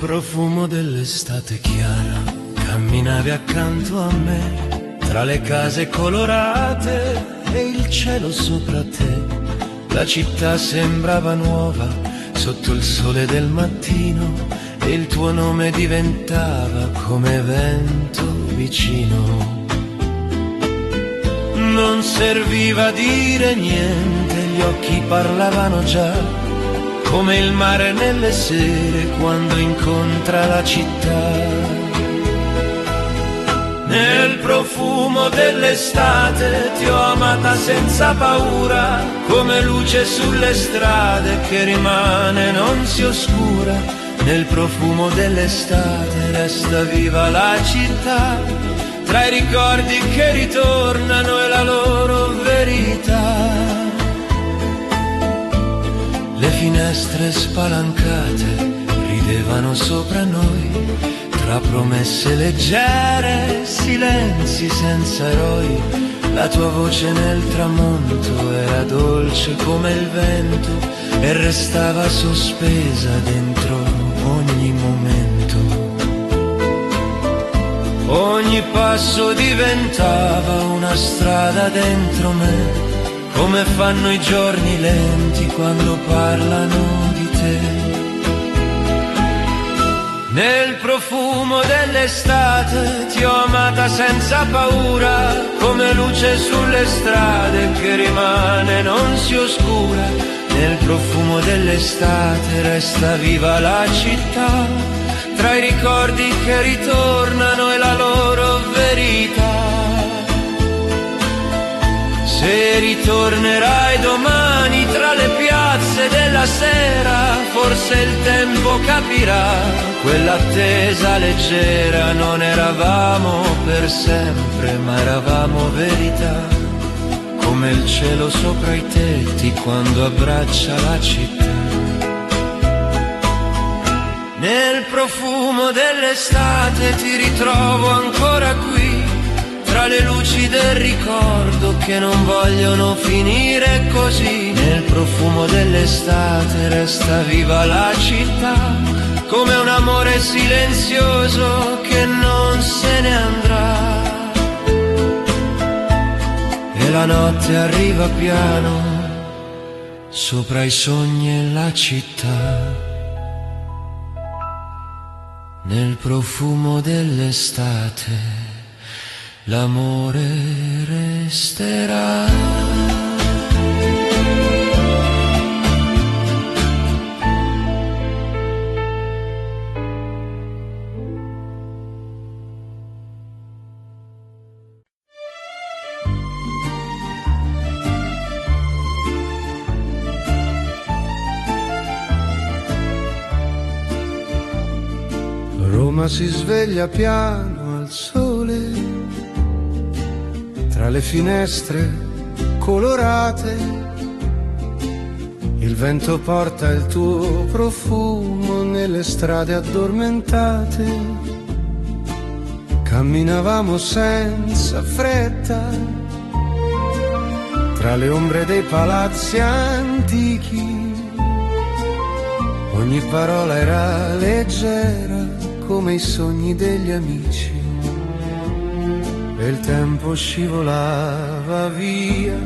profumo dell'estate chiara, camminavi accanto a me, tra le case colorate e il cielo sopra te. La città sembrava nuova sotto il sole del mattino e il tuo nome diventava come vento vicino. Non serviva dire niente, gli occhi parlavano già, come il mare nelle sere quando incontra la città. Nel profumo dell'estate ti ho amata senza paura, come luce sulle strade che rimane non si oscura. Nel profumo dell'estate resta viva la città, tra i ricordi che ritornano e la loro verità. Le finestre spalancate ridevano sopra noi, tra promesse leggere, silenzi senza eroi. La tua voce nel tramonto era dolce come il vento e restava sospesa dentro ogni momento. Ogni passo diventava una strada dentro me, come fanno i giorni lenti quando parlano di te. Nel profumo dell'estate ti ho amata senza paura, come luce sulle strade che rimane non si oscura. Nel profumo dell'estate resta viva la città, tra i ricordi che ritornano e la loro verità. Se ritornerai domani tra le piazze della sera, forse il tempo capirà, quell'attesa leggera non eravamo per sempre, ma eravamo verità, come il cielo sopra i tetti quando abbraccia la città. Nel profumo dell'estate ti ritrovo ancora qui, tra le luci del ricordo che non vogliono finire così. Nel profumo dell'estate resta viva la città, come un amore silenzioso che non se ne andrà. E la notte arriva piano sopra i sogni e la città. Nel profumo dell'estate l'amore resterà. Roma si sveglia piano al sole, tra le finestre colorate, il vento porta il tuo profumo nelle strade addormentate. Camminavamo senza fretta, tra le ombre dei palazzi antichi, ogni parola era leggera come i sogni degli amici. E il tempo scivolava via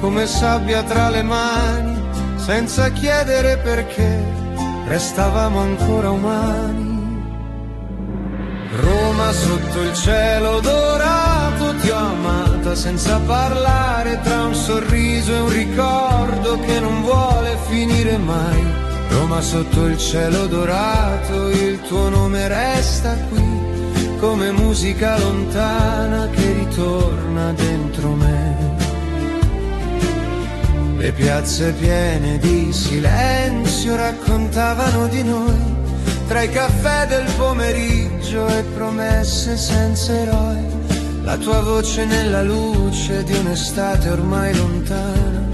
come sabbia tra le mani, senza chiedere perché restavamo ancora umani. Roma sotto il cielo dorato ti ho amata senza parlare, tra un sorriso e un ricordo che non vuole finire mai. Roma sotto il cielo dorato, il tuo nome resta qui, come musica lontana che ritorna dentro me. Le piazze piene di silenzio raccontavano di noi, tra i caffè del pomeriggio e promesse senza eroi. La tua voce nella luce di un'estate ormai lontana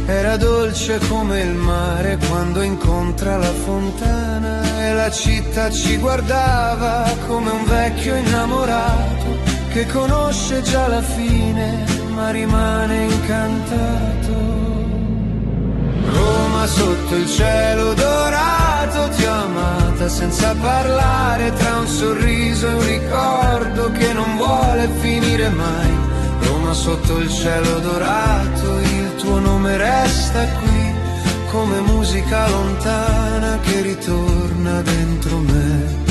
era dolce come il mare quando incontra la fontana. E la città ci guardava come un vecchio innamorato che conosce già la fine ma rimane incantato. Roma sotto il cielo dorato ti ho amata passa senza parlare, tra un sorriso e un ricordo che non vuole finire mai. Roma sotto il cielo dorato, il tuo nome resta qui, come musica lontana che ritorna dentro me.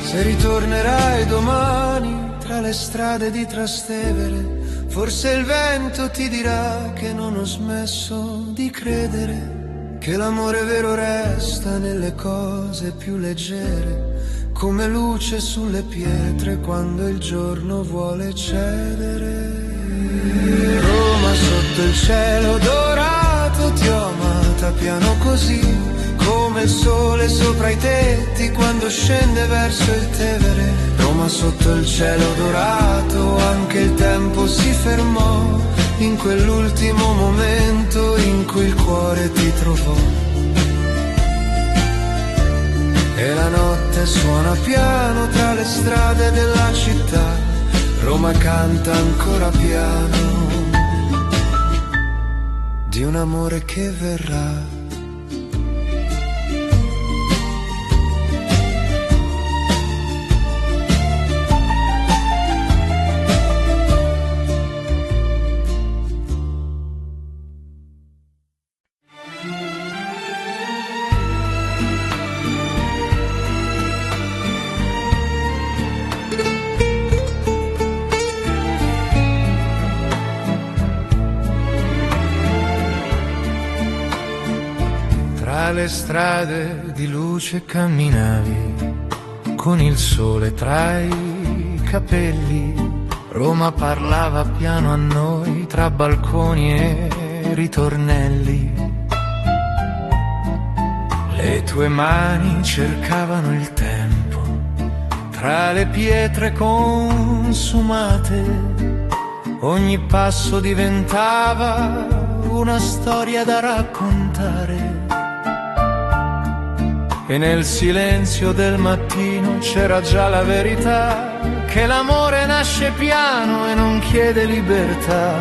Se ritornerai domani tra le strade di Trastevere, forse il vento ti dirà che non ho smesso di credere, che l'amore vero resta nelle cose più leggere, come luce sulle pietre quando il giorno vuole cedere. Roma sotto il cielo dorato, ti ho amata piano così, come il sole sopra i tetti quando scende verso il Tevere. Roma sotto il cielo dorato, anche il tempo si fermò in quell'ultimo momento in cui il cuore ti trovò. E la notte suona piano tra le strade della città, Roma canta ancora piano di un amore che verrà. Le strade di luce camminavi, con il sole tra i capelli. Roma parlava piano a noi tra balconi e ritornelli. Le tue mani cercavano il tempo tra le pietre consumate. Ogni passo diventava una storia da raccontare. E nel silenzio del mattino c'era già la verità, che l'amore nasce piano e non chiede libertà.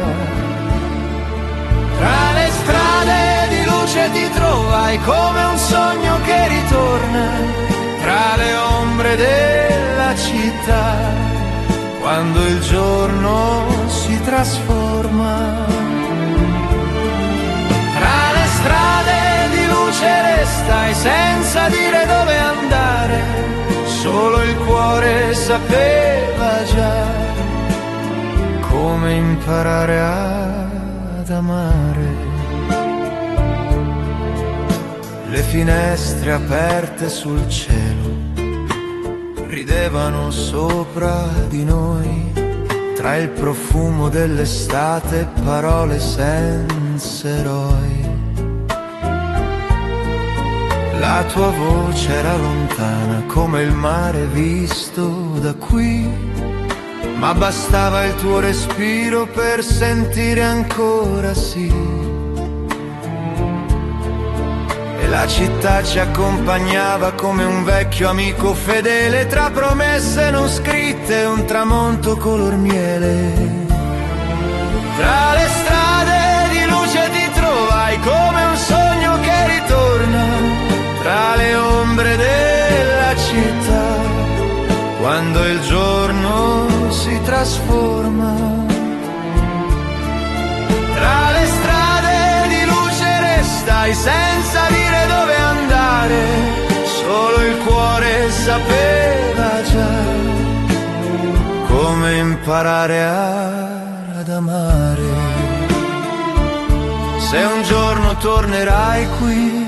Tra le strade di luce ti trovai come un sogno che ritorna, tra le ombre della città, quando il giorno si trasforma. Tra le strade di luce restai senza dire dove andare, solo il cuore sapeva già come imparare ad amare. Le finestre aperte sul cielo ridevano sopra di noi, tra il profumo dell'estate e parole senza eroi. La tua voce era lontana come il mare visto da qui, ma bastava il tuo respiro per sentire ancora sì. E la città ci accompagnava come un vecchio amico fedele, tra promesse non scritte e un tramonto color miele. Tra le strade di luce ti trovai come un sogno che ritorna, tra le ombre della città, quando il giorno si trasforma. Tra le strade di luce restai senza dire dove andare, solo il cuore sapeva già come imparare ad amare. Se un giorno tornerai qui,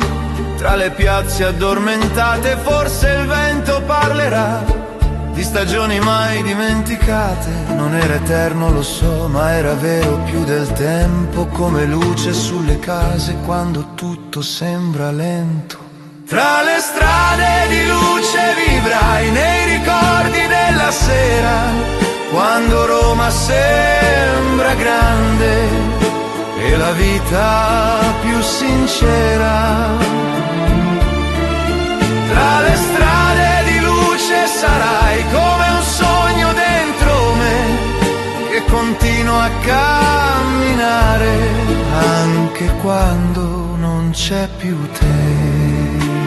tra le piazze addormentate, forse il vento parlerà di stagioni mai dimenticate. Non era eterno, lo so, ma era vero più del tempo, come luce sulle case quando tutto sembra lento. Tra le strade di luce vivrai nei ricordi della sera, quando Roma sembra grande e la vita più sincera. Tra le strade di luce sarai come un sogno dentro me, che continua a camminare anche quando non c'è più te.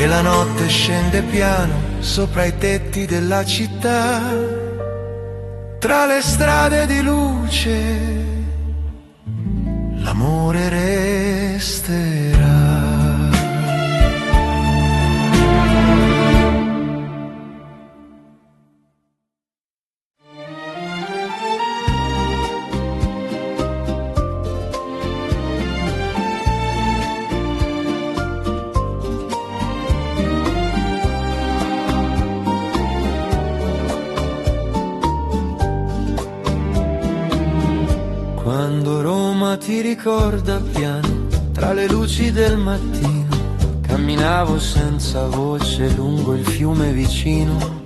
e la notte scende piano sopra i tetti della città. Tra le strade di luce l'amore resterà. Quando Roma ti ricorda piano, tra le luci del mattino, camminavo senza voce lungo il fiume vicino.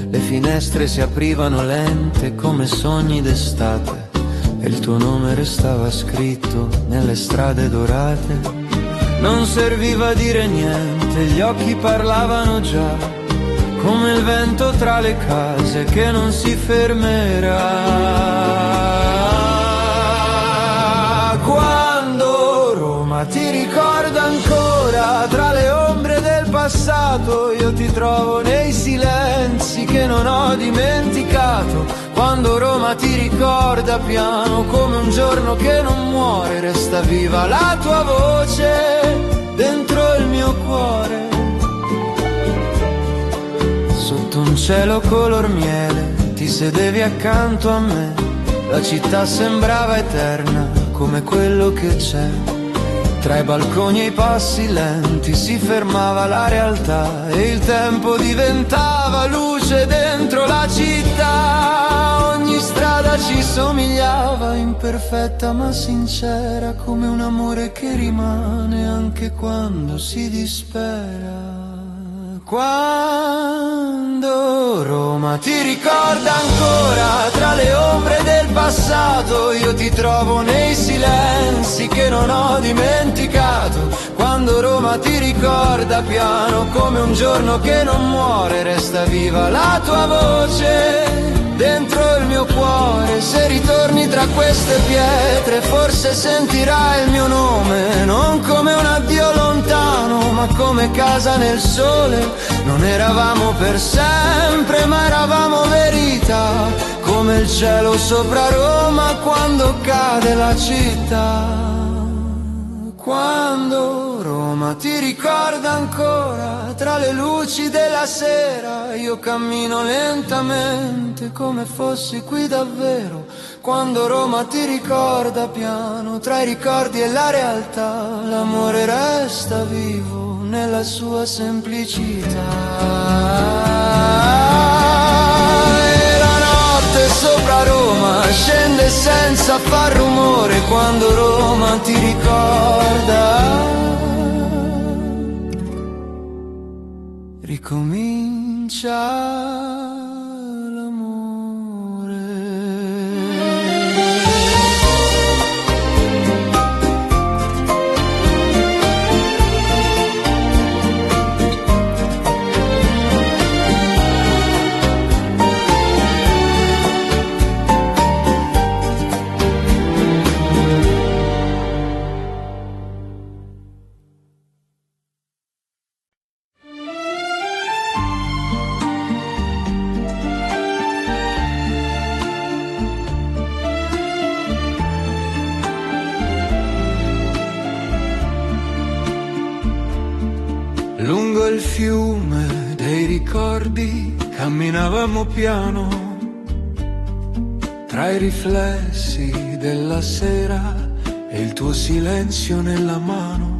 Le finestre si aprivano lente come sogni d'estate, e il tuo nome restava scritto nelle strade dorate. Non serviva dire niente, gli occhi parlavano già, come il vento tra le case che non si fermerà. Quando Roma ti ricorda ancora, tra le ombre del passato, io ti trovo nei silenzi che non ho dimenticato. Quando Roma ti ricorda piano, come un giorno che non muore, resta viva la tua voce dentro il mio cuore. Sotto un cielo color miele ti sedevi accanto a me, la città sembrava eterna come quello che c'è. Tra i balconi e i passi lenti si fermava la realtà, e il tempo diventava luce dentro la città. Ogni strada ci somigliava, imperfetta ma sincera, come un amore che rimane anche quando si dispera. Quando Roma ti ricorda ancora, tra le ombre del passato, io ti trovo nei silenzi che non ho dimenticato. Quando Roma ti ricorda piano, come un giorno che non muore, resta viva la tua voce dentro il mio cuore. Se ritorni tra queste pietre, forse sentirai il mio nome, non come un addio lontano, ma come casa nel sole. Non eravamo per sempre, ma eravamo verità, come il cielo sopra Roma quando cade la città. Quando Roma ti ricorda ancora, tra le luci della sera, io cammino lentamente come fossi qui davvero. Quando Roma ti ricorda piano, tra i ricordi e la realtà, l'amore resta vivo nella sua semplicità. Sopra Roma scende senza far rumore, quando Roma ti ricorda, ricomincia. Lungo il fiume dei ricordi camminavamo piano, tra i riflessi della sera e il tuo silenzio nella mano.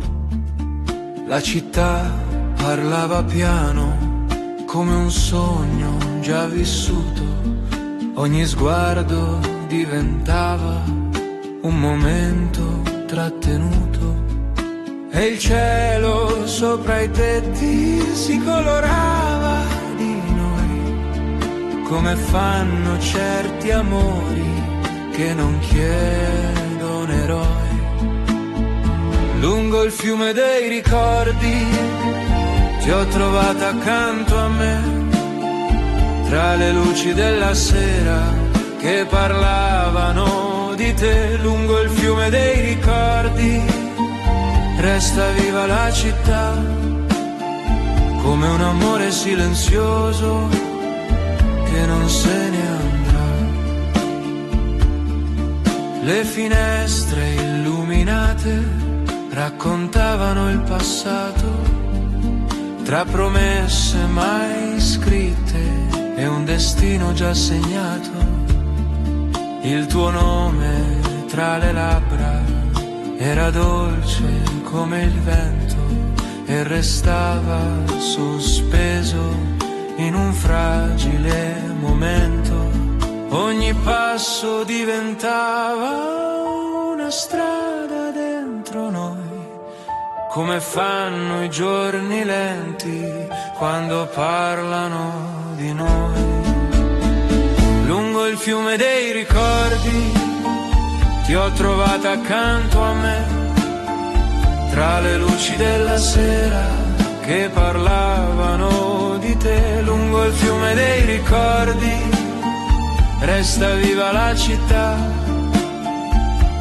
La città parlava piano, come un sogno già vissuto. Ogni sguardo diventava un momento trattenuto. E il cielo sopra i tetti si colorava di noi, come fanno certi amori che non chiedono eroi. Lungo il fiume dei ricordi ti ho trovata accanto a me, tra le luci della sera che parlavano di te. Lungo il fiume dei ricordi resta viva la città, come un amore silenzioso che non se ne andrà. Le finestre illuminate raccontavano il passato, tra promesse mai scritte e un destino già segnato. Il tuo nome tra le labbra era dolce come il vento e restava sospeso in un fragile momento. Ogni passo diventava una strada dentro noi, come fanno i giorni lenti quando parlano di noi. Lungo il fiume dei ricordi ti ho trovata accanto a me, tra le luci della sera che parlavano di te. Lungo il fiume dei ricordi resta viva la città,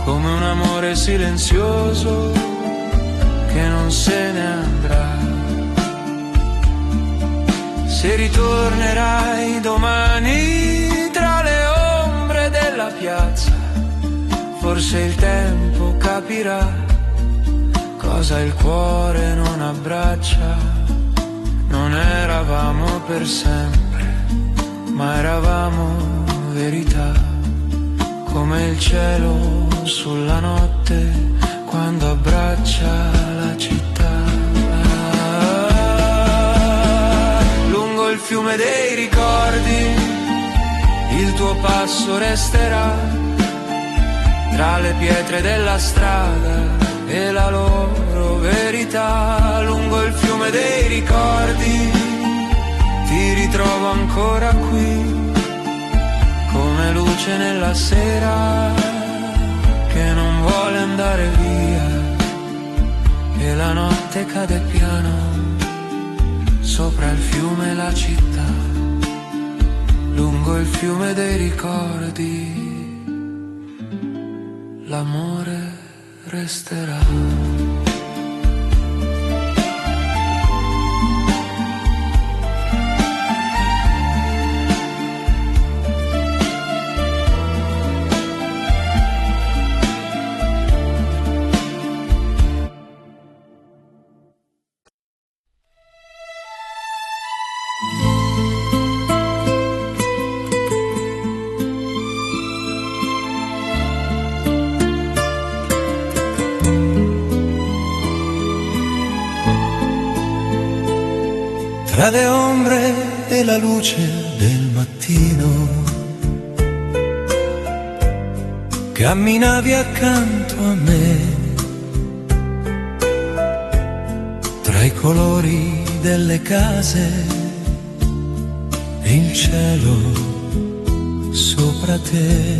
come un amore silenzioso che non se ne andrà. Se ritornerai domani tra le ombre della piazza, forse il tempo capirà cosa il cuore non abbraccia. Non eravamo per sempre, ma eravamo verità, come il cielo sulla notte quando abbraccia la città. Lungo il fiume dei ricordi il tuo passo resterà, tra le pietre della strada e la loro verità. Lungo il fiume dei ricordi ti ritrovo ancora qui, come luce nella sera che non vuole andare via, e la notte cade piano sopra il fiume e la città. Lungo il fiume dei ricordi l'amore resterà. Tra le ombre e la luce del mattino camminavi accanto a me, tra i colori delle case e il cielo sopra te.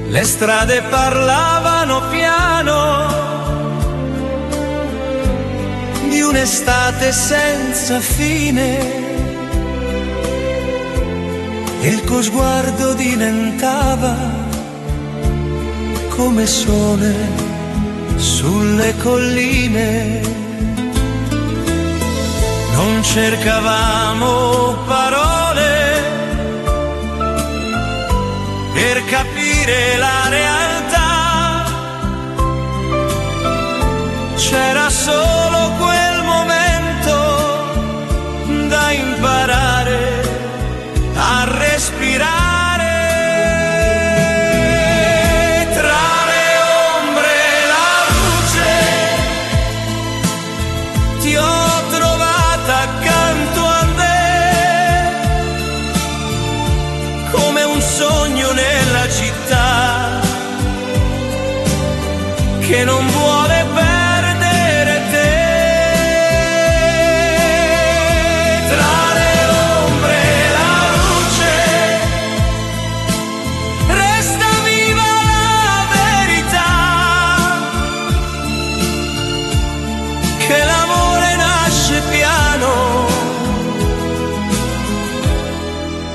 Le strade parlavano piano di un'estate senza fine, e il tuo sguardo diventava come sole sulle colline. Non cercavamo parole per capire la realtà, c'era solo quel momento da imparare a respirare. Tra le ombre e la luce ti ho trovata accanto a me, come un sogno nella città che non vuole perdere te. Tra le ombre e la luce resta viva la verità, che l'amore nasce piano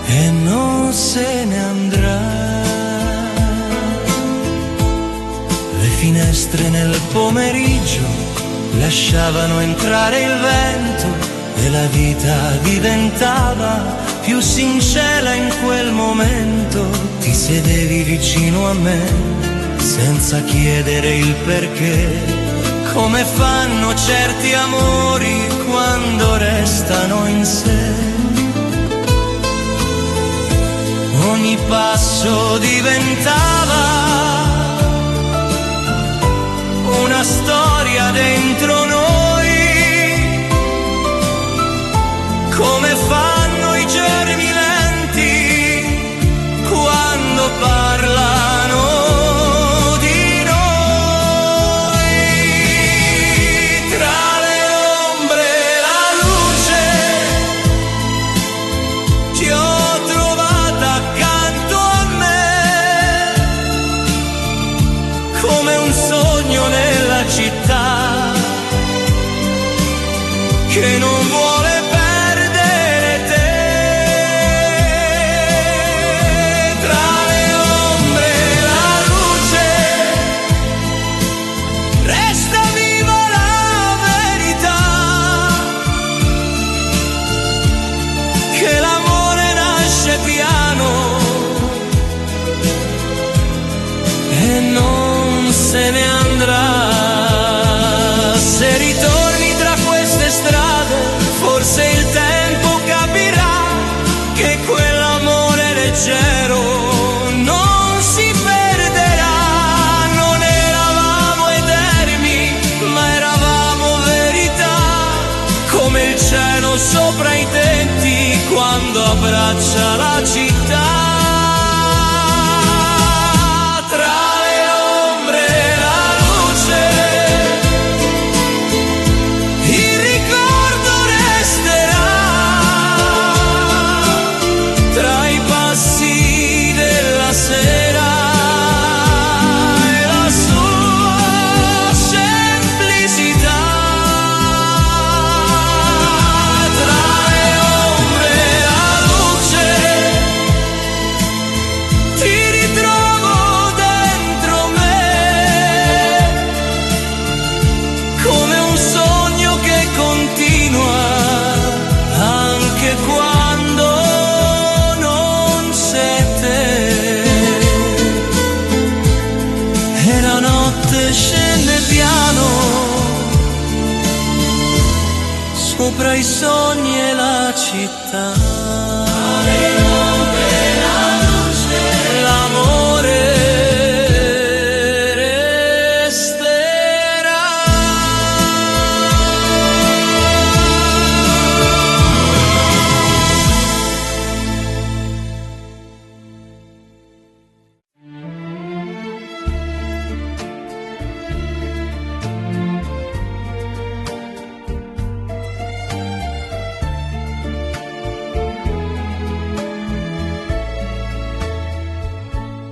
e non se ne andrà. Le finestre nel pomeriggio lasciavano entrare il vento e la vita diventava più sincera in quel momento. Ti sedevi vicino a me senza chiedere il perché, come fanno certi amori quando restano in sé. Ogni passo diventava una storia dentro noi, come fanno i germi lenti quando parlano di noi. Tra le ombre e la luce ti ho trovata accanto a me, come un sogno nella città che non vuole perdere te. Tra le ombre e la luce resta viva la verità, che l'amore nasce piano e non se ne andrà. Se ritorni tra queste strade, forse il tempo capirà che quell'amore leggero non si perderà. Non eravamo eterni, ma eravamo verità, come il cielo sopra i tetti quando abbraccia la città. Sopra i sogni e la città, l'amore resterà.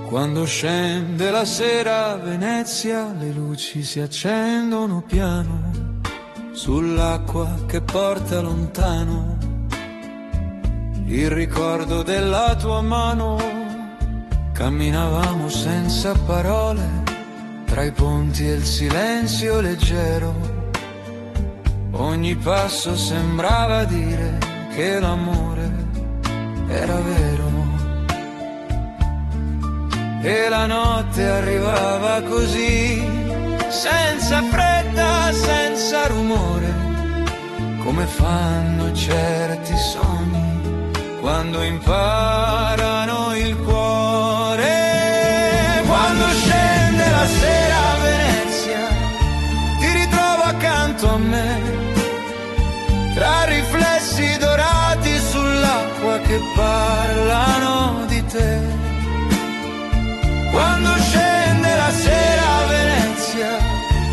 Quando scende la sera a Venezia, le luci si accendono piano sull'acqua che porta lontano il ricordo della tua mano. Camminavamo senza parole tra i ponti e il silenzio leggero. Ogni passo sembrava dire che l'amore era vero. E la notte arrivava così, senza fretta, senza rumore, come fanno certi sogni quando imparano il cuore. Quando scende la sera a Venezia, ti ritrovo accanto a me, tra riflessi dorati sull'acqua che parlano di te. Quando scende la sera a Venezia,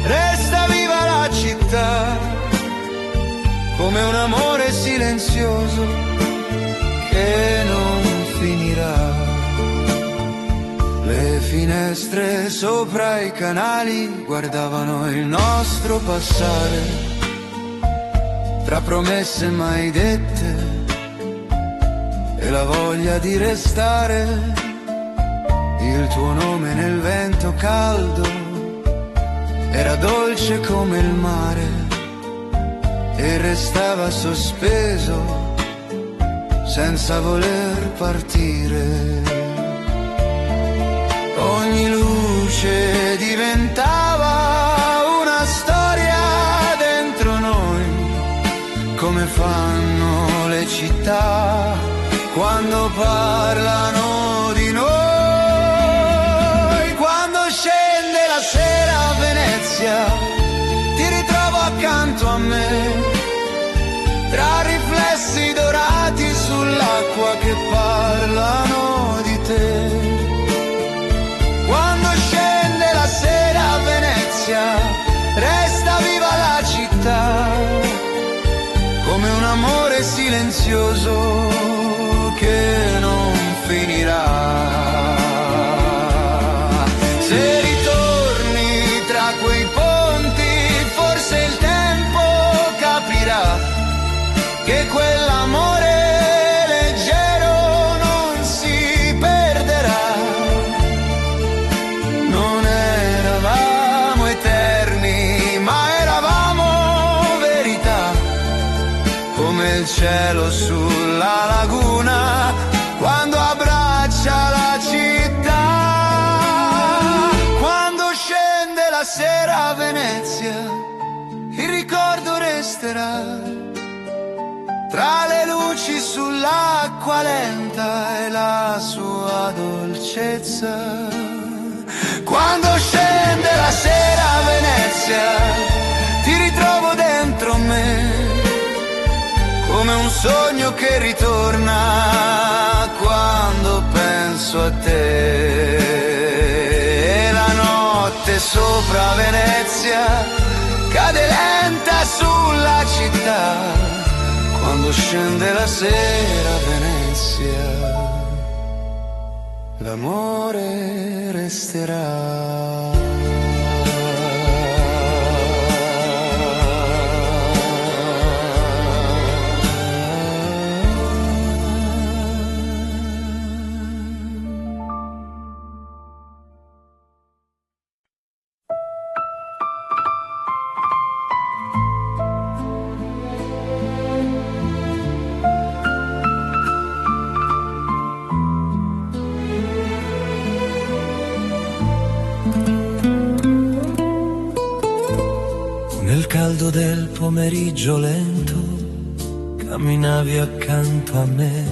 resta viva la città, come un amore silenzioso che non finirà. Le finestre sopra i canali guardavano il nostro passare, tra promesse mai dette e la voglia di restare. Il tuo nome nel vento caldo era dolce come il mare. e restava sospeso senza voler partire. Ogni luce diventava una storia dentro noi, come fanno le città quando parlano di noi. Quando scende la sera a Venezia, ti ritrovo accanto a me, tra riflessi dorati sull'acqua che parlano di te. Quando scende la sera a Venezia, resta viva la città, come un amore silenzioso che non finirà. Se ritorni tra quei ponti, forse il tempo capirà che quell'amore leggero non si perderà. Non eravamo eterni, ma eravamo verità, come il cielo sulla laguna quando abbraccia la città. Quando scende la sera a Venezia, il ricordo resterà tra le luci sull'acqua lenta e la sua dolcezza. Quando scende la sera a Venezia, ti ritrovo dentro me, come un sogno che ritorna quando penso a te. E la notte sopra Venezia cade lenta sulla città. Quando scende la sera a Venezia, l'amore resterà. Nel caldo del pomeriggio lento camminavi accanto a me,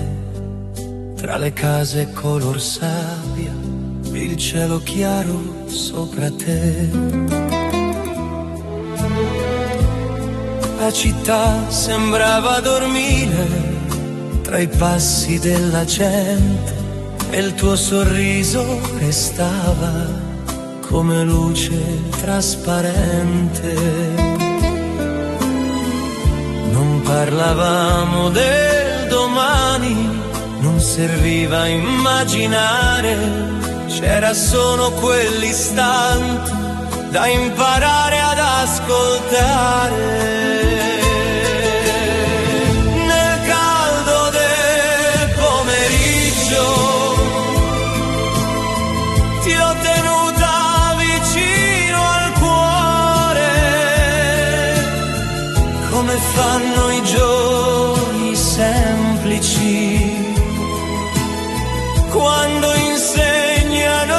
tra le case color sabbia, il cielo chiaro sopra te. La città sembrava dormire tra i passi della gente e il tuo sorriso restava come luce trasparente. Non parlavamo del domani, non serviva immaginare, c'era solo quell'istante da imparare ad ascoltare. Nel caldo del pomeriggio ti ho tenuta vicino al cuore, come fanno i giorni semplici quando insegnano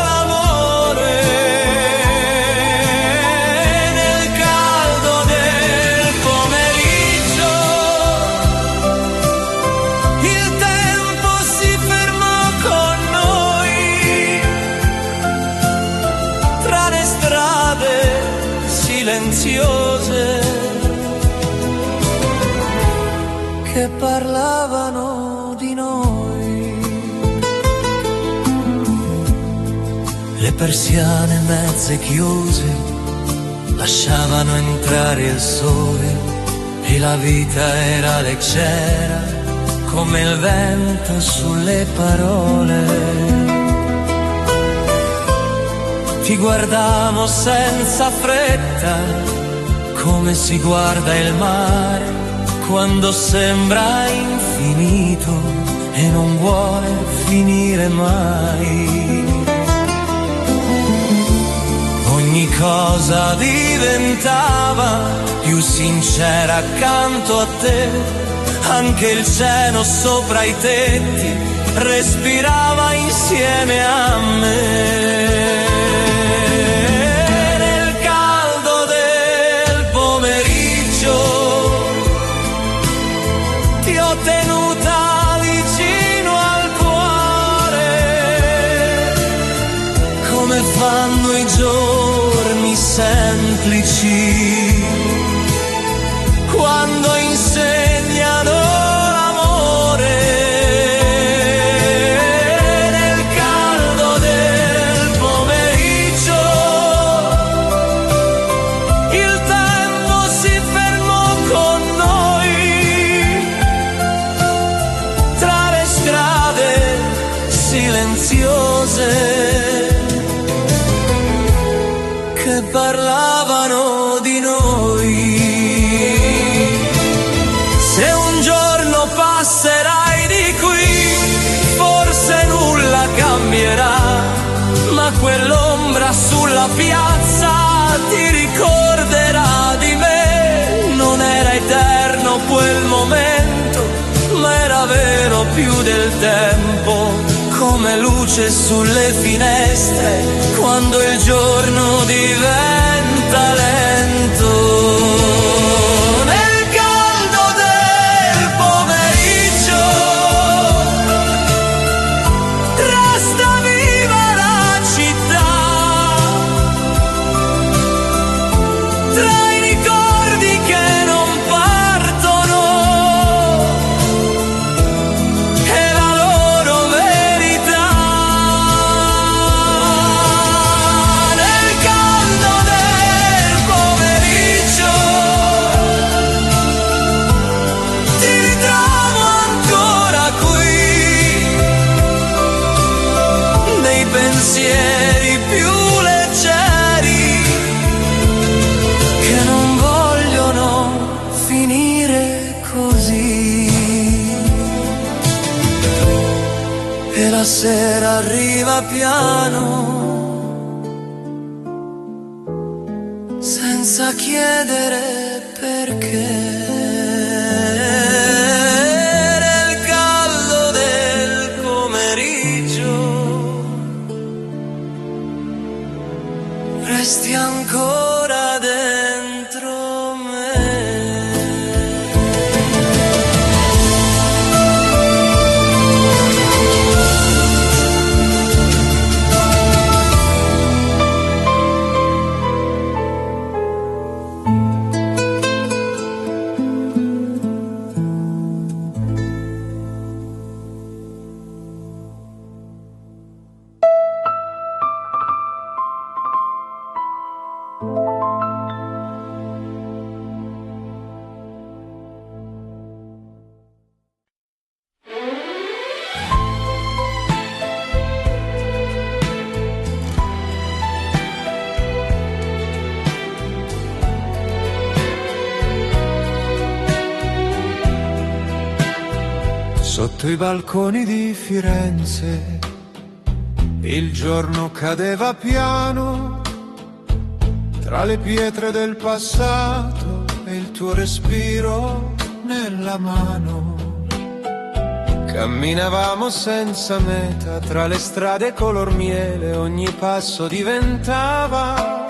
l'amore. Nel caldo del pomeriggio il tempo si fermò con noi, tra le strade silenziose che parlavano di noi. Le persiane mezze chiuse lasciavano entrare il sole e la vita era leggera come il vento sulle parole. Ti guardavo senza fretta, come si guarda il mare quando sembra infinito e non vuole finire mai. Ogni cosa diventava più sincera accanto a te. Anche il cielo sopra i tetti respirava insieme a me. Nel caldo del pomeriggio ti ho tenuta vicino al cuore, come fanno i giorni semplici quando insegnano l'amore. Nel caldo del pomeriggio il tempo si fermò con noi tra le strade silenziose che parlavano di noi. Se un giorno passerai di qui, forse nulla cambierà, ma quell'ombra sulla piazza ti ricorderà di me. Non era eterno quel momento, ma era vero più del tempo, come luce sulle finestre quando il giorno diventa lento. Pensieri più leggeri che non vogliono finire così. E la sera arriva piano senza chiedere perché. Nel caldo del pomeriggio resti ancora dentro me. Sotto i balconi di Firenze il giorno cadeva piano, tra le pietre del passato e il tuo respiro nella mano. Camminavamo senza meta tra le strade color miele, ogni passo diventava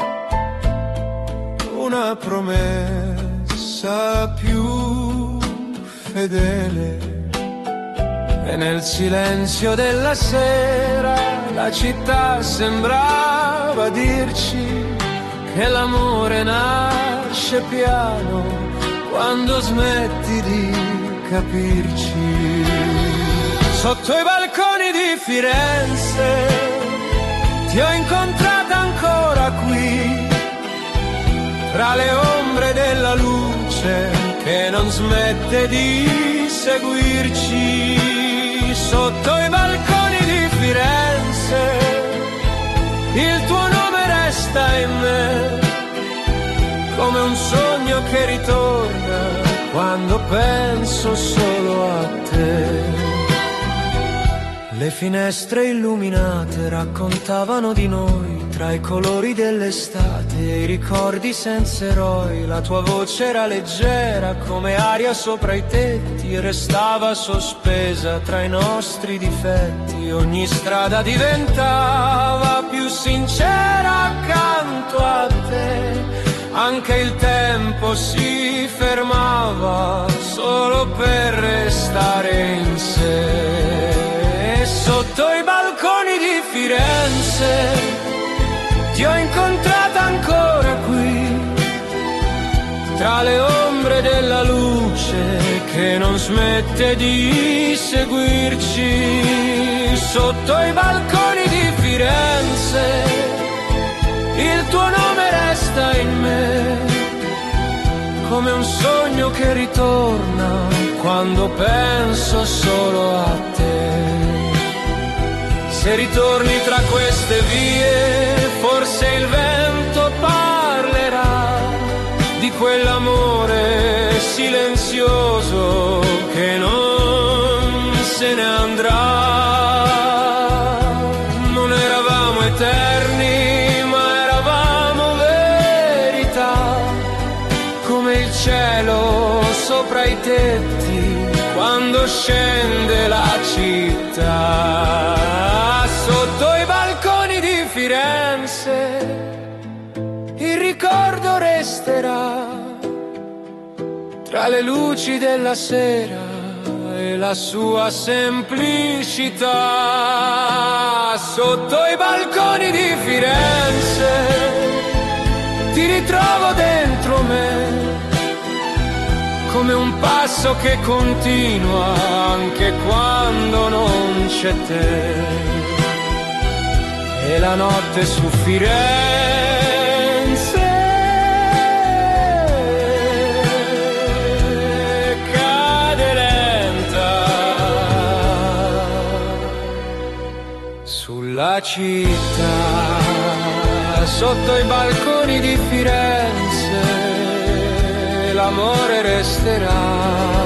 una promessa più fedele. E nel silenzio della sera la città sembrava dirci che l'amore nasce piano quando smetti di capirci. Sotto i balconi di Firenze ti ho incontrata ancora qui, tra le ombre della luce che non smette di seguirci. Sotto i balconi di Firenze il tuo nome resta in me, come un sogno che ritorna quando penso solo a te. Le finestre illuminate raccontavano di noi tra i colori dell'estate, i ricordi senza eroi. La tua voce era leggera come aria sopra i tetti e restava sospesa tra i nostri difetti. Ogni strada diventava più sincera accanto a te, anche il tempo si fermava solo per restare in sé. E sotto i balconi di Firenze ti ho incontrata ancora qui, tra le ombre della luce che non smette di seguirci. Sotto i balconi di Firenze il tuo nome resta in me, come un sogno che ritorna quando penso solo a te. Se ritorni tra queste vie, forse il vento parlerà di quell'amore silenzioso che non se ne andrà. Non eravamo eterni, ma eravamo verità, come il cielo sopra i tetti quando scende la città. Sotto i balconi di Firenze il ricordo resterà, tra le luci della sera e la sua semplicità. Sotto i balconi di Firenze ti ritrovo dentro me, come un passo che continua anche quando non c'è te. E la notte su Firenze cade lenta sulla città. Sotto i balconi di Firenze l'amore resterà.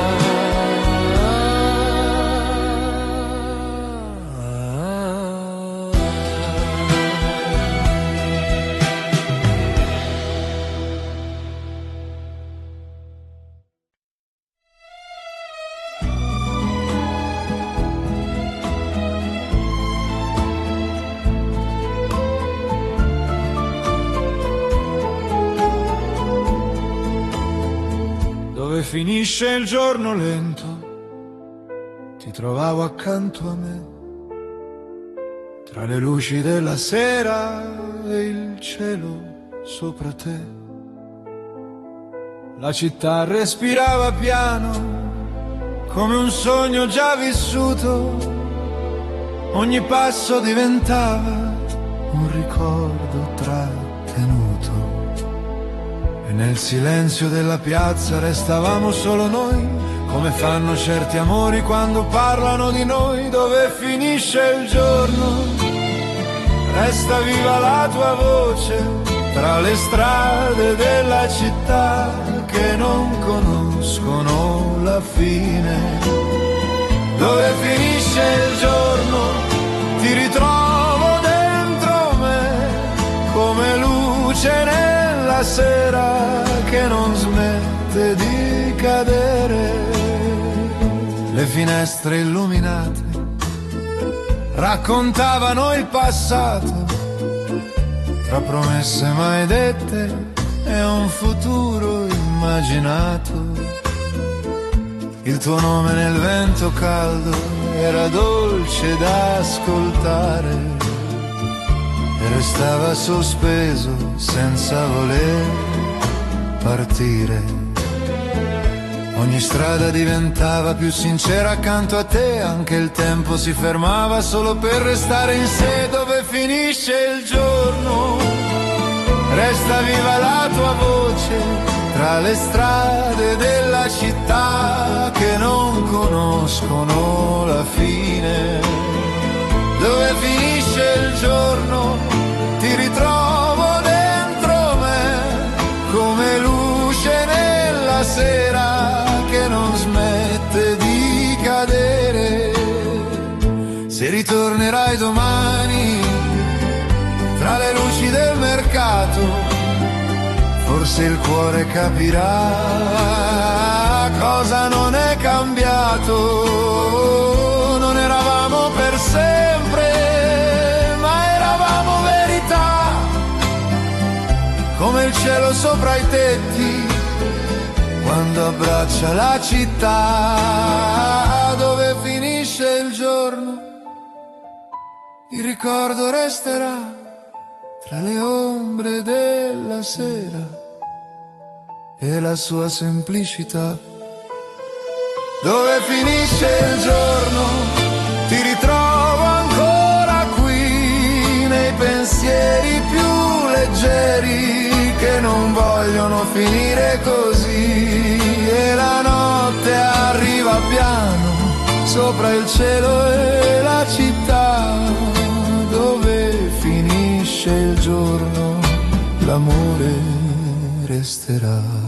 Finisce il giorno lento, ti trovavo accanto a me, tra le luci della sera e il cielo sopra te. La città respirava piano, come un sogno già vissuto, ogni passo diventava un ricordo trattenuto. E nel silenzio della piazza restavamo solo noi, come fanno certi amori quando parlano di noi. Dove finisce il giorno, resta viva la tua voce, tra le strade della città che non conoscono la fine. Dove finisce il giorno, ti ritrovo dentro me, come luce nella sera che non smette di cadere. Le finestre illuminate raccontavano il passato, tra promesse mai dette e un futuro immaginato. Il tuo nome nel vento caldo era dolce da ascoltare e restava sospeso senza voler partire. Ogni strada diventava più sincera accanto a te, anche il tempo si fermava solo per restare in sé. Dove finisce il giorno, resta viva la tua voce, tra le strade della città che non conoscono la fine. Dove finisce il giorno, ti ritrovo dentro me, come luce nella sera che non smette di cadere. Se ritornerai domani, tra le luci dimenticato, forse il cuore capirà cosa non è cambiato. Non eravamo per sempre, ma eravamo verità, come il cielo sopra i tetti, quando abbraccia la città. Dove finisce il giorno, il ricordo resterà tra le ombre della sera e la sua semplicità. Dove finisce il giorno, ti ritrovo ancora qui, nei pensieri più leggeri che non vogliono finire così. E la notte arriva piano sopra il cielo e la città. Dove finisce il giorno, l'amore resterà.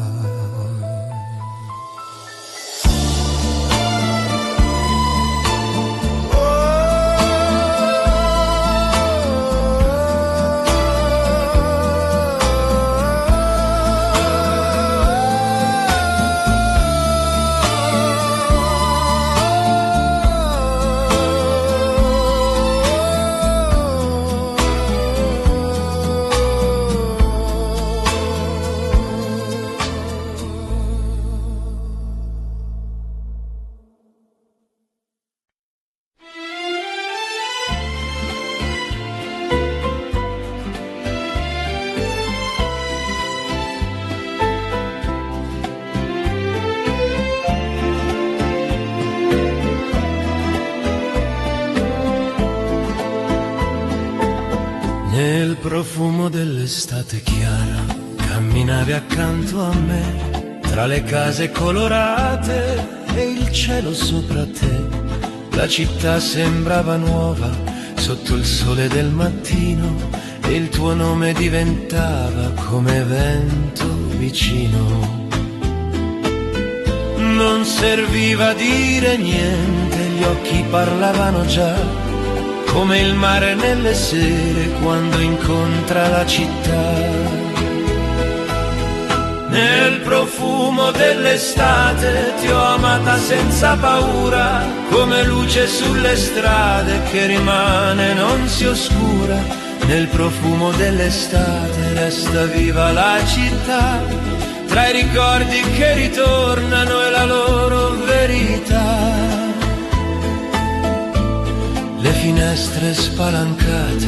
Nel profumo dell'estate chiara camminavi accanto a me, tra le case colorate e il cielo sopra te. La città sembrava nuova sotto il sole del mattino e il tuo nome diventava come vento vicino. Non serviva dire niente, gli occhi parlavano già, come il mare nelle sere quando incontra la città. Nel profumo dell'estate ti ho amata senza paura, come luce sulle strade che rimane non si oscura. Nel profumo dell'estate resta viva la città, tra i ricordi che ritornano e la loro verità. Le finestre spalancate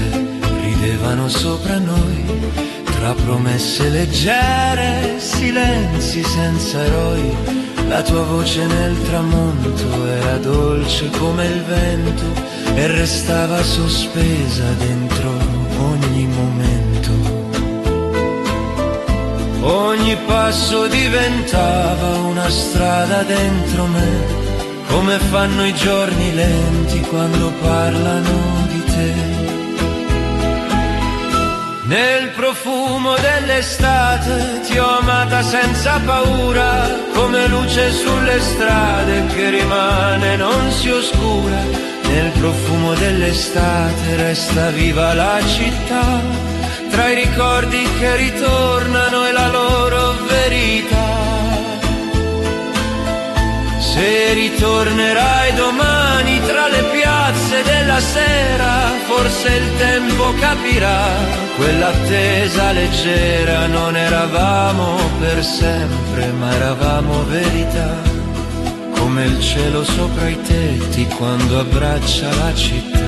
ridevano sopra noi, tra promesse leggere, silenzi senza eroi. La tua voce nel tramonto era dolce come il vento e restava sospesa dentro ogni momento. Ogni passo diventava una strada dentro me, come fanno i giorni lenti quando parlano di te. Nel profumo dell'estate ti ho amata senza paura, come luce sulle strade che rimane non si oscura. Nel profumo dell'estate resta viva la città, tra i ricordi che ritornano e la loro verità. Se ritornerai domani tra le piazze della sera, forse il tempo capirà, quell'attesa leggera non eravamo per sempre, ma eravamo verità, come il cielo sopra i tetti quando abbraccia la città.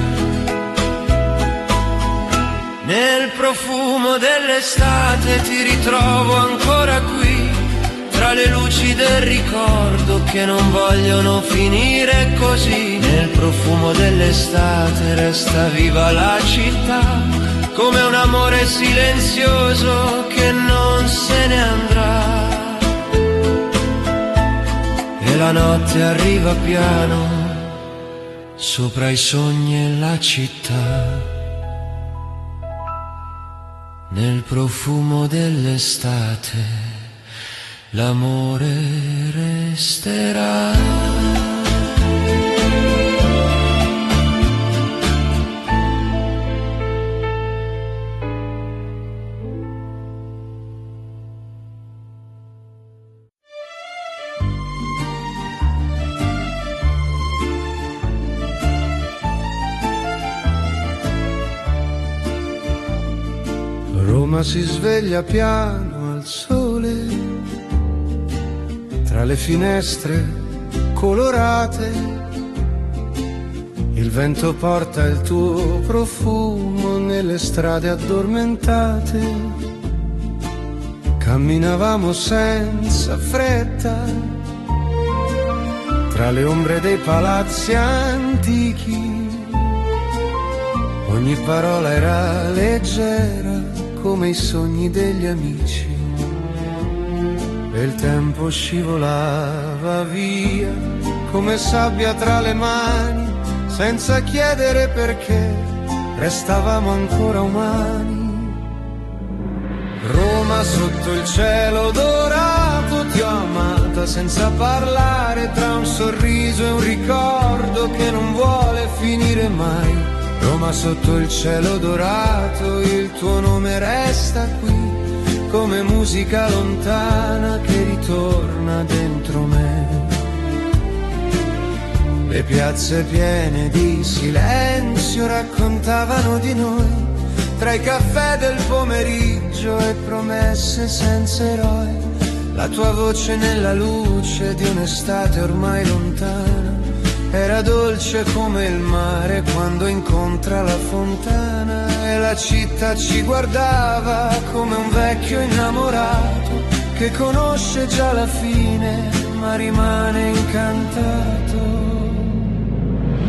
Nel profumo dell'estate ti ritrovo ancora qui, tra le luci del ricordo che non vogliono finire così. Nel profumo dell'estate resta viva la città, come un amore silenzioso che non se ne andrà. E la notte arriva piano sopra i sogni e la città. Nel profumo dell'estate l'amore resterà. Roma si sveglia piano al sole, tra le finestre colorate, il vento porta il tuo profumo nelle strade addormentate. Camminavamo senza fretta, tra le ombre dei palazzi antichi. Ogni parola era leggera come i sogni degli amici. E il tempo scivolava via come sabbia tra le mani, senza chiedere perché restavamo ancora umani. Roma sotto il cielo dorato, ti ho amata senza parlare, tra un sorriso e un ricordo che non vuole finire mai. Roma sotto il cielo dorato, il tuo nome resta qui, come musica lontana che ritorna dentro me. Le piazze piene di silenzio raccontavano di noi, tra i caffè del pomeriggio e promesse senza eroi. La tua voce nella luce di un'estate ormai lontana era dolce come il mare quando incontra la fontana. E la città ci guardava come un vecchio innamorato che conosce già la fine ma rimane incantato.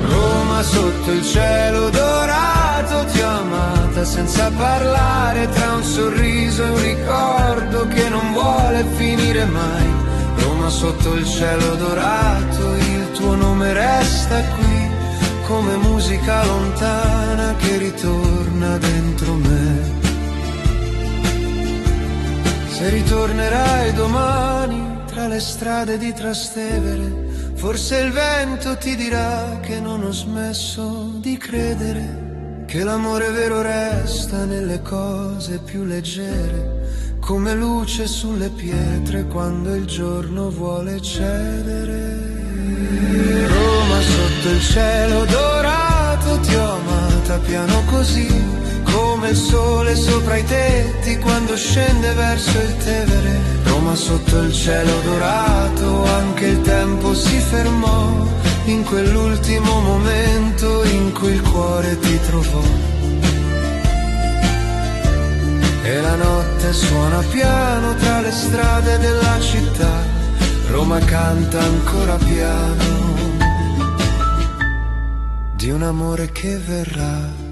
Roma sotto il cielo dorato, ti ho amata senza parlare, tra un sorriso e un ricordo che non vuole finire mai. Roma sotto il cielo dorato, il tuo nome resta qui, come musica lontana che ritorna dentro me. Se ritornerai domani tra le strade di Trastevere, forse il vento ti dirà che non ho smesso di credere, che l'amore vero resta nelle cose più leggere, come luce sulle pietre quando il giorno vuole cedere. Roma sotto il cielo dorato, ti ho amata piano così, come il sole sopra i tetti quando scende verso il Tevere. Roma sotto il cielo dorato, anche il tempo si fermò in quell'ultimo momento in cui il cuore ti trovò. E la notte suona piano tra le strade della città, Roma canta ancora piano di un amore che verrà.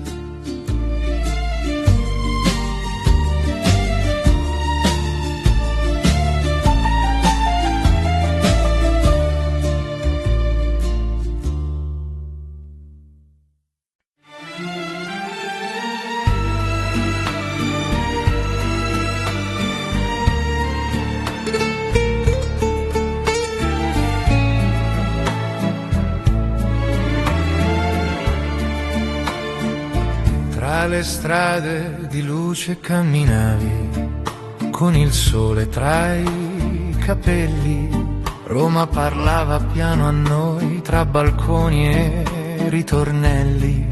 Le strade di luce camminavi, con il sole tra i capelli. Roma parlava piano a noi, tra balconi e ritornelli.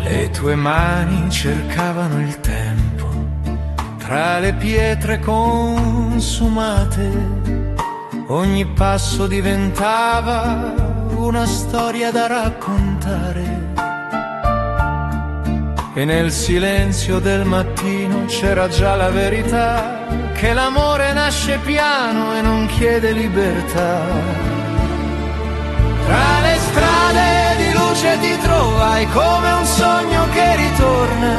Le tue mani cercavano il tempo, tra le pietre consumate. Ogni passo diventava una storia da raccontare. E nel silenzio del mattino c'era già la verità, che l'amore nasce piano e non chiede libertà. Tra le strade di luce ti trovai come un sogno che ritorna,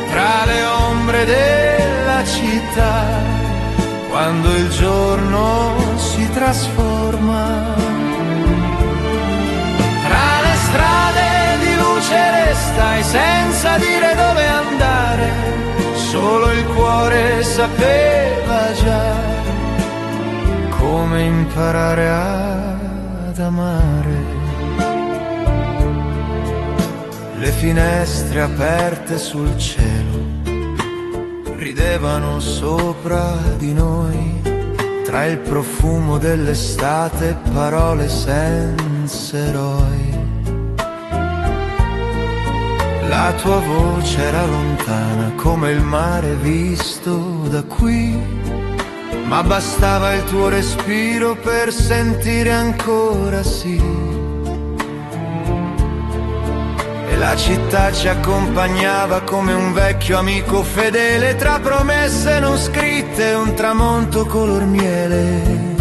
tra le ombre della città, quando il giorno si trasforma. Tra le strade di luce restai senza dire dove andare, solo il cuore sapeva già come imparare ad amare. Le finestre aperte sul cielo ridevano sopra di noi, tra il profumo dell'estate e parole senza eroi. La tua voce era lontana come il mare visto da qui, ma bastava il tuo respiro per sentire ancora sì. E la città ci accompagnava come un vecchio amico fedele, tra promesse non scritte e un tramonto color miele.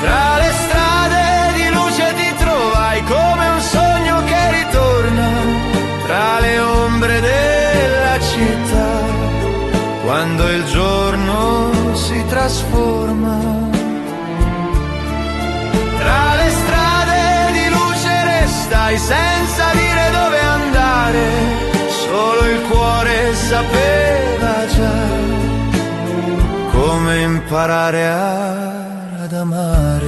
Tra le strade di luce ti trovai come un sogno che ritorna, tra le ombre della città, quando il giorno si trasforma. Tra le strade di luce restai senza dire dove andare, solo il cuore sapeva già come imparare ad amare.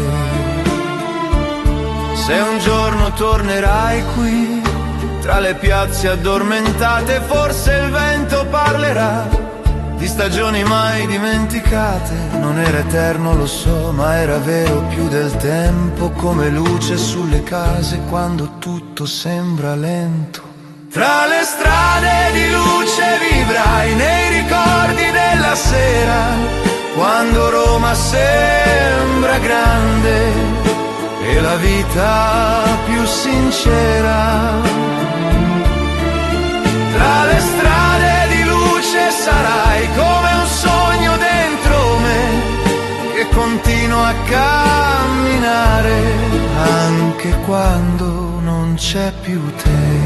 Se un giorno tornerai qui, tra le piazze addormentate, forse il vento parlerà di stagioni mai dimenticate. Non era eterno, lo so, ma era vero più del tempo, come luce sulle case quando tutto sembra lento. Tra le strade di luce vivrai nei ricordi della sera, quando Roma sembra grande e la vita più sincera. Tra le strade di luce sarai come un sogno dentro me, che continua a camminare anche quando non c'è più te.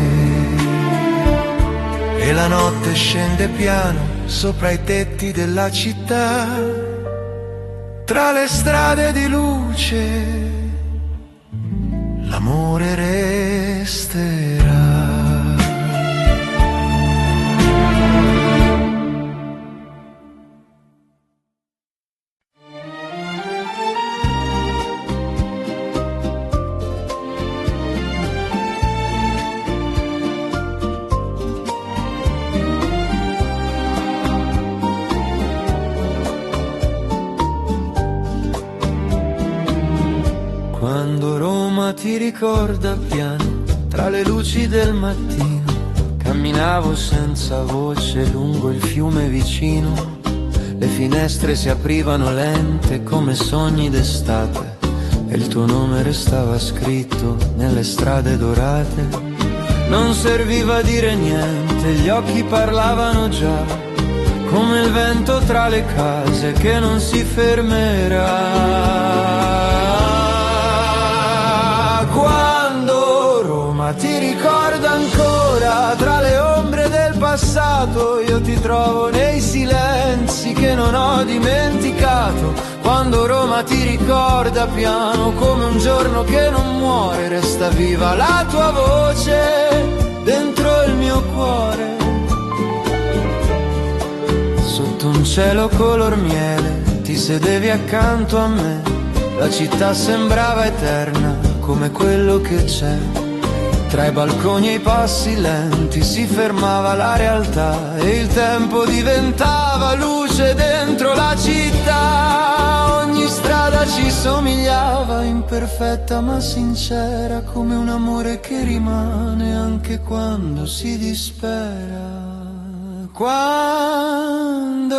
E la notte scende piano sopra i tetti della città, tra le strade di luce l'amore resterà. Quando Roma ti ricorda piano, tra le luci del mattino, camminavo senza voce lungo il fiume vicino. Le finestre si aprivano lente come sogni d'estate, e il tuo nome restava scritto nelle strade dorate. Non serviva dire niente, gli occhi parlavano già, come il vento tra le case che non si fermerà. Quando Roma ti ricorda ancora, tra le ombre del passato, io ti trovo nei silenzi che non ho dimenticato. Quando Roma ti ricorda piano, come un giorno che non muore, resta viva la tua voce dentro il mio cuore. Sotto un cielo color miele ti sedevi accanto a me, la città sembrava eterna come quello che c'è. Tra i balconi e i passi lenti si fermava la realtà, e il tempo diventava luce dentro la città. Ogni strada ci somigliava, imperfetta ma sincera, come un amore che rimane anche quando si dispera. Quando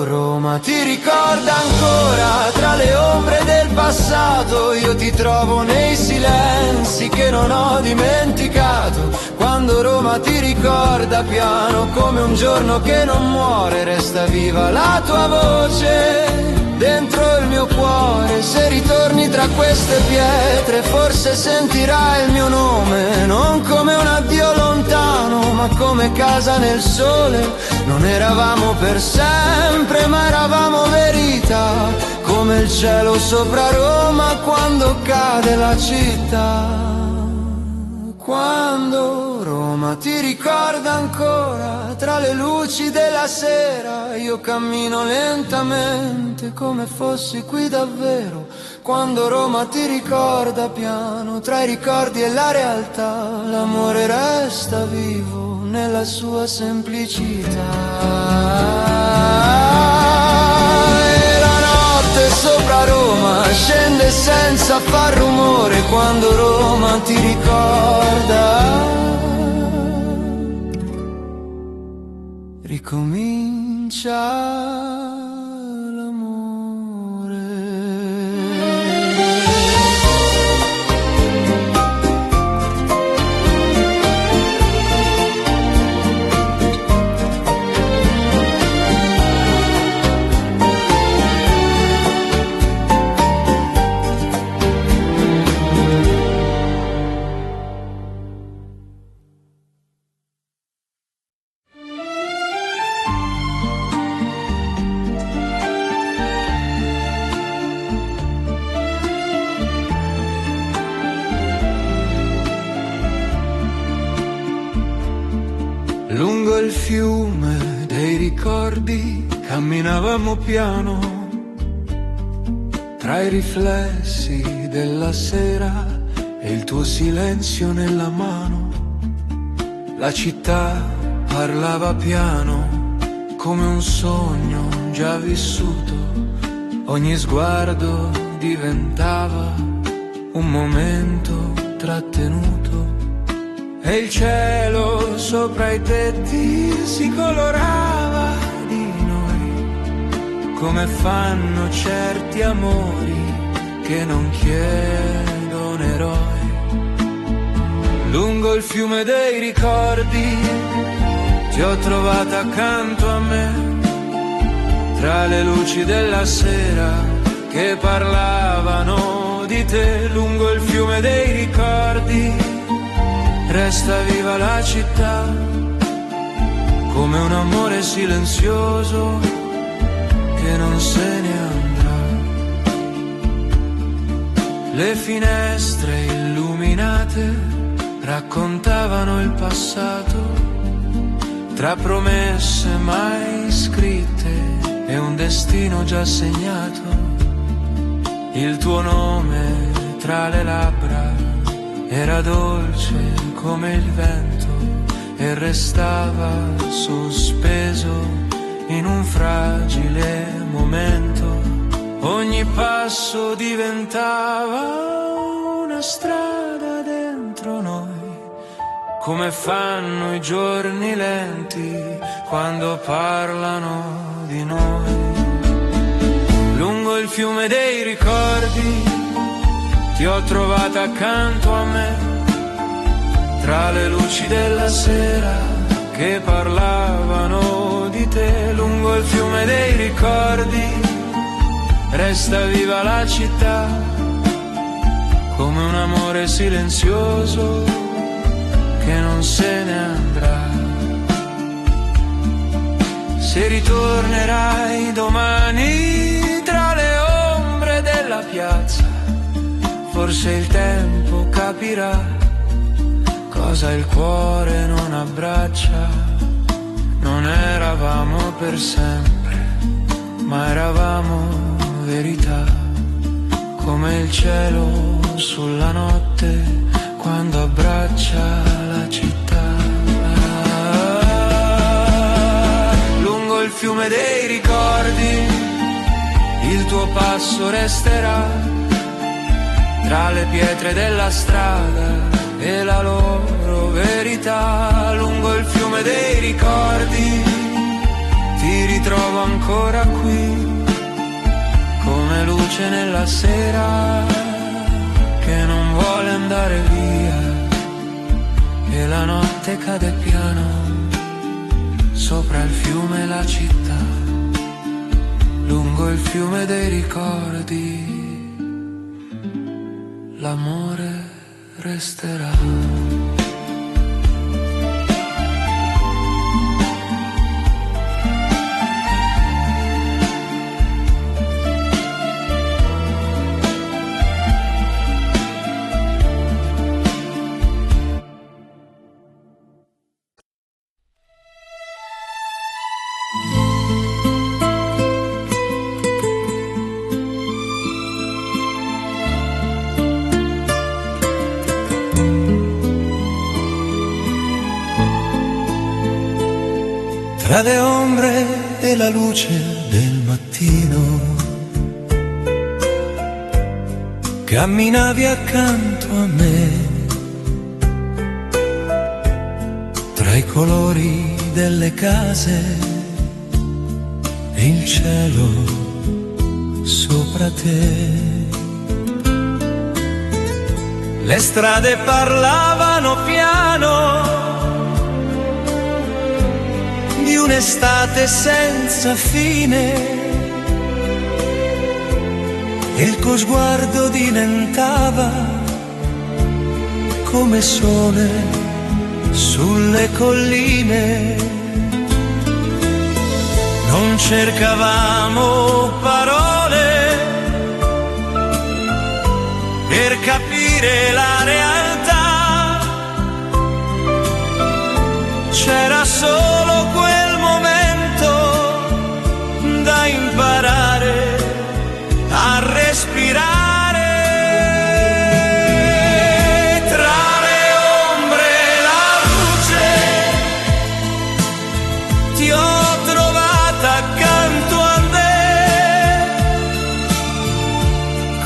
Roma ti ricorda ancora, tra le ombre del passato, io ti trovo nei silenzi che non ho dimenticato. Quando Roma ti ricorda piano, come un giorno che non muore, resta viva la tua voce dentro il mio cuore. Se ritorni tra queste pietre, forse sentirai il mio nome, non come un addio lontano, ma come casa nel sole. Non eravamo per sempre, ma eravamo verità, come il cielo sopra Roma quando cade la città. Quando Roma ti ricorda ancora, tra le luci della sera, io cammino lentamente come fossi qui davvero. Quando Roma ti ricorda piano, tra i ricordi e la realtà, l'amore resta vivo nella sua semplicità. E la notte sopra Roma scende senza far rumore, quando Roma ti ricorda ricomincia l'amore. Lungo il fiume dei ricordi camminavamo piano, tra i riflessi della sera e il tuo silenzio nella mano. La città parlava piano, come un sogno già vissuto. Ogni sguardo diventava un momento trattenuto. E il cielo sopra i tetti si colorava di noi, come fanno certi amori che non chiedono eroi. Lungo il fiume dei ricordi ti ho trovata accanto a me, tra le luci della sera che parlavano di te. Lungo il fiume dei ricordi resta viva la città, come un amore silenzioso che non se ne andrà. Le finestre illuminate raccontavano il passato, tra promesse mai scritte e un destino già segnato. Il tuo nome tra le labbra era dolce come il vento e restava sospeso in un fragile momento. Ogni passo diventava una strada dentro noi, come fanno i giorni lenti quando parlano di noi. Lungo il fiume dei ricordi ti ho trovata accanto a me, tra le luci della sera che parlavano di te. Lungo il fiume dei ricordi resta viva la città, come un amore silenzioso che non se ne andrà. Se ritornerai domani tra le ombre della piazza, forse il tempo capirà cosa il cuore non abbraccia. Non eravamo per sempre, ma eravamo verità, come il cielo sulla notte quando abbraccia la città. Lungo il fiume dei ricordi il tuo passo resterà, tra le pietre della strada e la loro verità. Lungo il fiume dei ricordi ti ritrovo ancora qui, come luce nella sera che non vuole andare via, e la notte cade piano sopra il fiume e la città. Lungo il fiume dei ricordi l'amore resterà. Tra le ombre e la luce del mattino camminavi accanto a me, tra i colori delle case e il cielo sopra te. Le strade parlavano piano di un'estate senza fine e il tuo sguardo diventava come sole sulle colline. Non cercavamo parole per capire la realtà, c'era solo quel momento da imparare a respirare. Tra le ombre e la luce ti ho trovata accanto a me,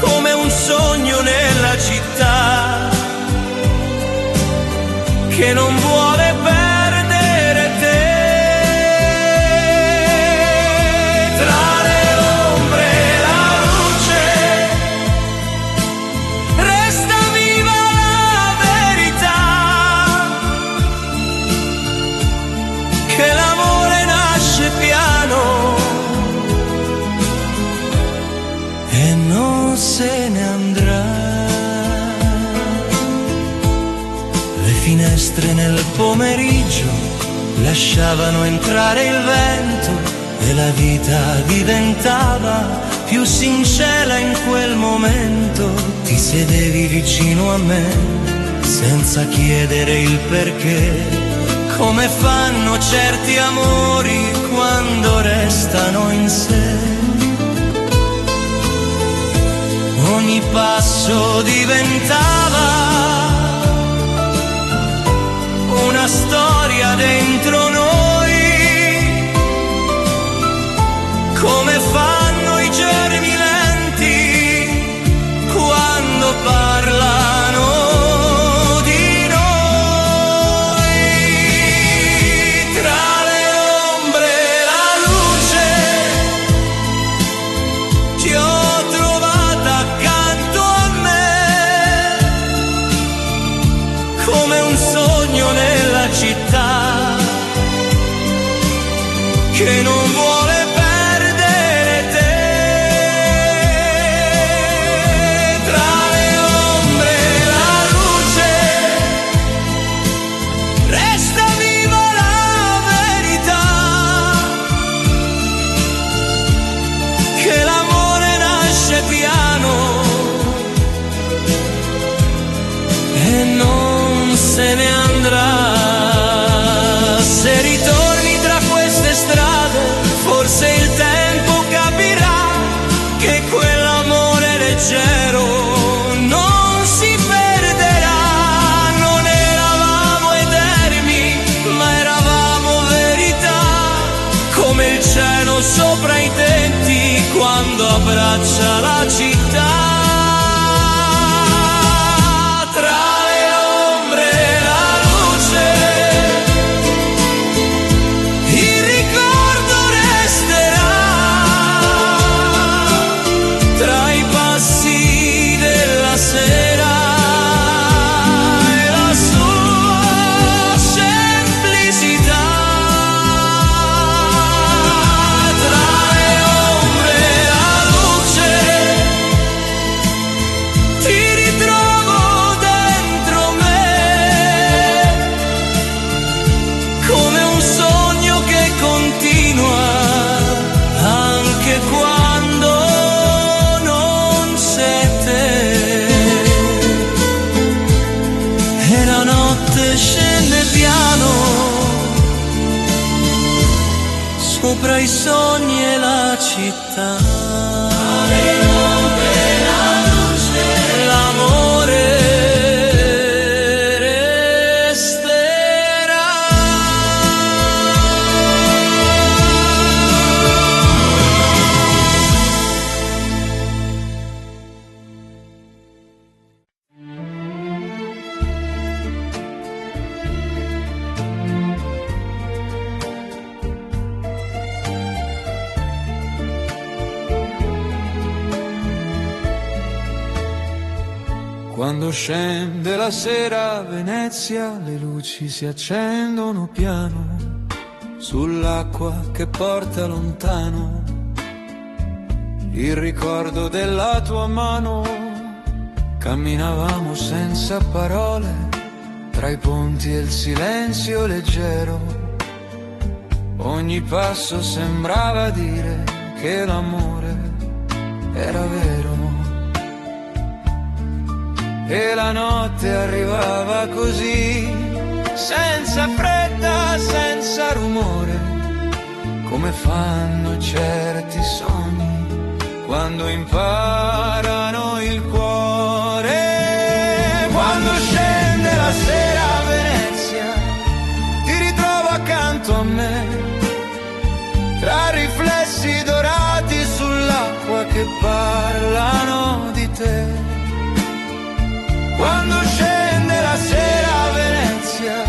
come un sogno nella città che non vuole perdere te. Tra le ombre e la luce resta viva la verità, che l'amore nasce piano e non se ne andrà. Le finestre nel pomeriggio lasciavano entrare il vento e la vita diventava più sincera in quel momento. Ti sedevi vicino a me senza chiedere il perché, come fanno certi amori quando restano in sé. Ogni passo diventava una storia dentro noi, come fanno i germi lenti quando parlano di noi. Tra le ombre e la luce ti ho trovata accanto a me, come un sogno nella città che non vuole perdere te. Tra le ombre e la luce resta viva la verità, che l'amore nasce piano e non se ne andrà. Se ritorni tra queste strade, forse il tempo capirà che quell'amore leggero non si perderà. Non eravamo eterni, ma eravamo verità, come il cielo sopra i tetti quando abbraccia la città. Sopra i sogni e la città, l'amore resterà. Quando scende la sera a Venezia, le luci si accendono piano sull'acqua che porta lontano il ricordo della tua mano. Camminavamo senza parole tra i ponti e il silenzio leggero. Ogni passo sembrava dire che l'amore era vero. E la notte arrivava così, senza fretta, senza rumore, come fanno certi sogni quando imparano il cuore. Quando scende la sera a Venezia, ti ritrovo accanto a me, tra riflessi dorati sull'acqua che parlano di te. Quando scende la sera a Venezia,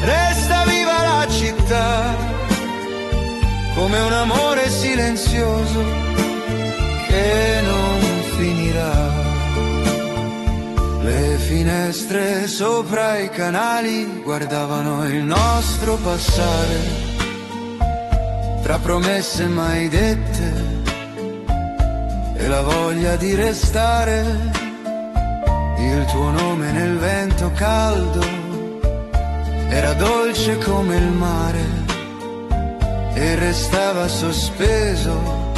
resta viva la città, come un amore silenzioso che non finirà. Le finestre sopra i canali guardavano il nostro passare, tra promesse mai dette e la voglia di restare. Il tuo nome nel vento caldo era dolce come il mare e restava sospeso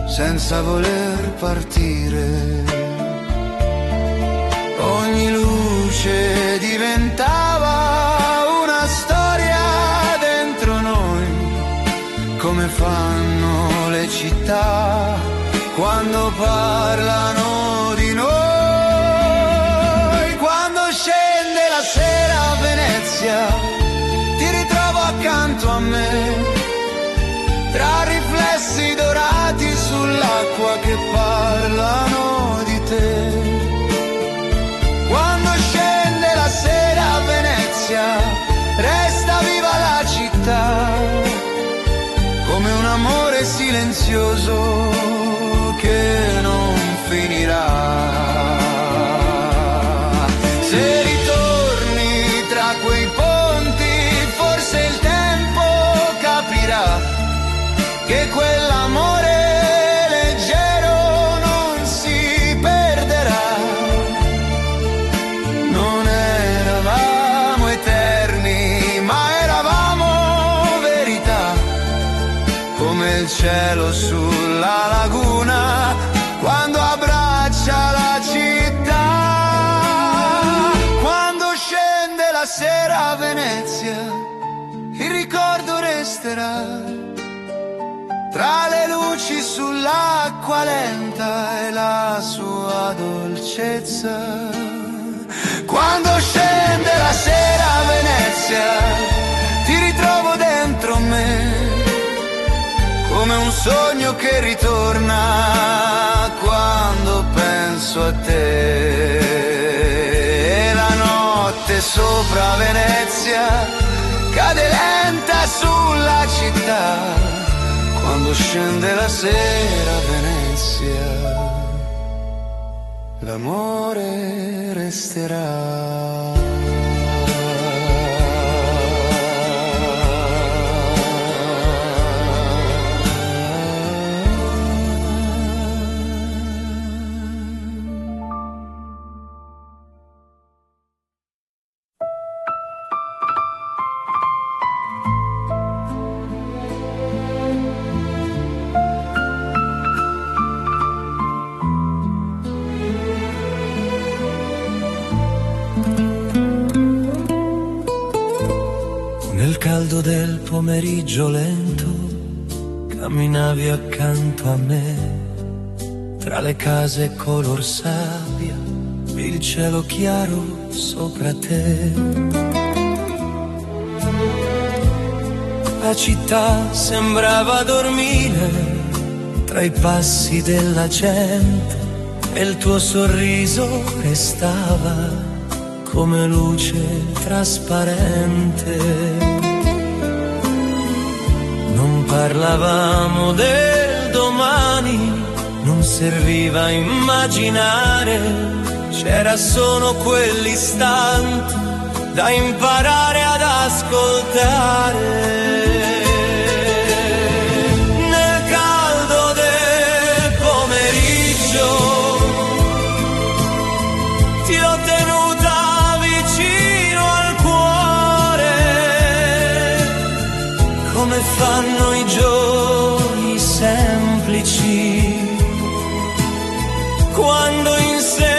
senza voler partire. Ogni luce diventava una storia dentro noi, come fanno le città quando parlano di noi. Scende la sera a Venezia, ti ritrovo accanto a me, tra riflessi dorati sull'acqua che parlano di te. Quando scende la sera a Venezia, resta viva la città, come un amore silenzioso che non finirà. Se ritorni tra quei ponti, forse il tempo capirà che quell'amore leggero non si perderà. Non eravamo eterni, ma eravamo verità, come il cielo sulla laguna quando abbraccia la città. La sera a Venezia, il ricordo resterà, tra le luci sull'acqua lenta e la sua dolcezza. Quando scende la sera a Venezia, ti ritrovo dentro me, come un sogno che ritorna quando penso a te. Sopra Venezia cade lenta sulla città, quando scende la sera a Venezia, l'amore resterà. Nel caldo del pomeriggio lento camminavi accanto a me, tra le case color sabbia, il cielo chiaro sopra te. La città sembrava dormire tra i passi della gente e il tuo sorriso restava come luce trasparente. Non parlavamo del domani, non serviva immaginare c'era solo quell'istante da imparare ad ascoltare. Nel caldo del pomeriggio ti ho tenuta vicino al cuore, come fanno i giorni semplici, quando insieme